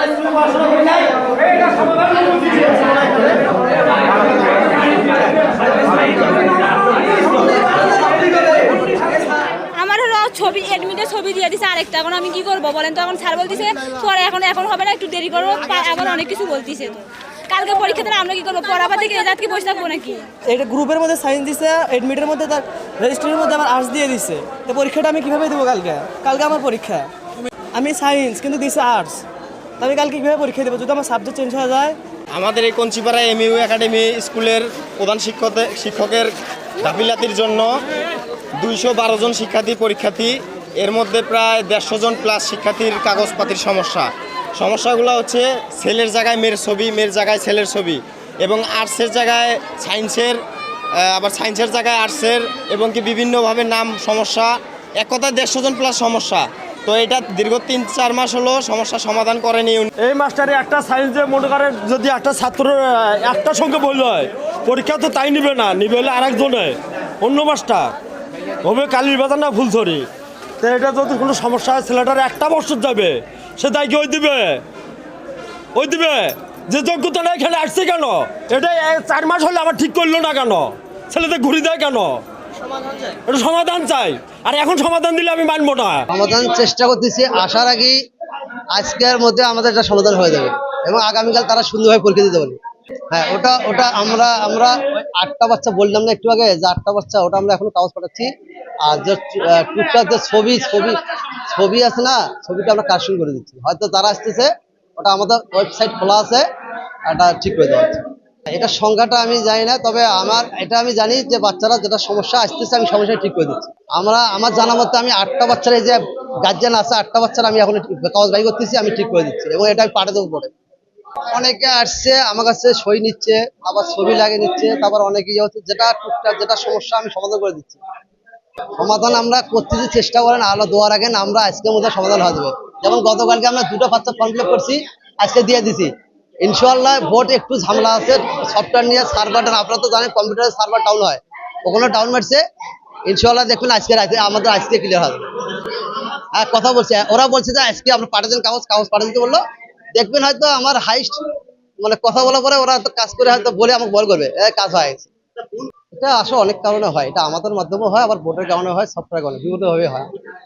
আমার হলো ছবি এডমিটের ছবি দিয়ে দিছে আরেকটা, এখন আমি কি করবো বলেন তো? এখন স্যার বলতেছে পরে এখন হবে না, একটু দেরি করবো, আবার অনেক কিছু বলতেছে। তো কালকে পরীক্ষা দিলে আমরা কি করবো? পড়াবার থেকে রাত কি বসে থাকবো নাকি? এটা গ্রুপের মধ্যে সায়েন্স দিছে, এডমিটের মধ্যে তার রেজিস্ট্রির মধ্যে আমার আর্টস দিয়ে দিছে। তো পরীক্ষাটা আমি কিভাবে দেবো? কালকে আমার পরীক্ষা, আমি সায়েন্স কিন্তু দিছে আর্টস, আমি কালকে কীভাবে পরীক্ষা দেবো যদি আমার সাবজেক্ট চেঞ্জ হয়ে যায়? আমাদের এই কঞ্চিপাড়া এমইউ একাডেমি স্কুলের প্রধান শিক্ষকের গাফিলাতির জন্য 212 জন পরীক্ষার্থী, এর মধ্যে প্রায় 150 জন প্লাস শিক্ষার্থীর কাগজপাতির সমস্যাগুলো হচ্ছে ছেলের জায়গায় মেয়ের ছবি, মেয়ের জায়গায় ছেলের ছবি, এবং আর্টসের জায়গায় সায়েন্সের, আবার সায়েন্সের জায়গায় আর্টসের, এবং কি বিভিন্নভাবে নাম সমস্যা, এক কথায় 150 জন প্লাস সমস্যা। তো এটা দীর্ঘ 3-4 মাস হলো সমস্যা সমাধান করেনি। এই মাস্টারে একটা সায়েন্সে মনে করেন যদি একটা ছাত্র একটা সঙ্গে বলল হয় পরীক্ষা, তো তাই নিবে না, নিবে হলে আরেকজনে অন্য মাস্টার হবে কালির বাজার না ফুলছড়ি। তো এটা যদি কোনো সমস্যা হয় ছেলেটার একটা বছর যাবে, সে তাই কি ওই দিবে যে যোগ্যতা না এখানে আসছে কেন? এটা 4 মাস হলে আমার ঠিক করলো না কেন? ছেলেদের ঘুরি দেয় কেন? এটা সমাধান চাই, আর এখন সমাধান দিলে আমি মানবো না। সমাধান চেষ্টা করতেছি, আসার আগেই আজকের মধ্যে আমাদের একটা সমাধান হয়ে যাবে এবং আগামীকাল তারা সুন্দরভাবে পরীক্ষা দিতে পারবে। হ্যাঁ, ওটা আমরা 8টা বাচ্চা বললাম না একটু আগে, যে 8টা বাচ্চা, ওটা আমরা এখন কাগজ পাঠাচ্ছি। আর যে টুকটাক যে ছবি আছে না, ছবিটা আমরা কারেকশন করে দিচ্ছি। হয়তো তারা আসতেছে, ওটা আমাদের ওয়েবসাইট খোলা আছে, এটা ঠিক করে দেওয়া হচ্ছে। এটা সংখ্যাটা আমি জানি না, তবে এটা আমি জানি যে বাচ্চারা যেটা সমস্যা আসতেছে আমি সমস্যা ঠিক করে দিচ্ছি। আমার জানা মতো আমি 8টা বাচ্চার, এই যে গার্জিয়ান আছে 8টা বাচ্চার আমি এখন কাগজ বাই করতেছি, আমি ঠিক করে দিচ্ছি এবং এটা আমি পাঠিয়ে দেবো পরে। অনেকে আসছে আমার কাছে সই নিচ্ছে, আবার ছবি লাগিয়ে নিচ্ছে, তারপর অনেকে হচ্ছে যেটা টুকটাক যেটা সমস্যা আমি সমাধান করে দিচ্ছি। সমাধান আমরা করতেছি, চেষ্টা করেন, আলো দেওয়ার আগে আমরা আজকের মধ্যে সমাধান হয়ে যাবে। যেমন গতকালকে আমরা 2টা বাচ্চা ফর্ম ফিল আপ করছি, আজকে দিয়ে দিছি। ইনশাআল্লাহ ভোট একটু ঝামেলা আছে সফটওয়্যার নিয়ে, সার্ভার ডাউন, আপনারা তো জানেন কম্পিউটারের সার্ভার ডাউন হয়, ওখানে ডাউন মারছে। ইনশাআল্লাহ দেখবেন আমাদের আজকে ক্লিয়ার হবে। আর কথা বলছে, ওরা বলছে যে আজকে আমরা পাঠাতেন কাগজ পাঠিয়ে দিতে বললো, দেখবেন হয়তো আমার হাইস্ট মানে কথা বলার পরে ওরা হয়তো কাজ করে হয়তো বলে আমাকে বল করবে কাজ হয়ে গেছে। এটা আসলে অনেক কারণে হয়, এটা আমাদের মাধ্যমে হয়, আবার ভোটের কারণে হয়, সফটওয়্যার কারণে, বিভিন্নভাবে হয়।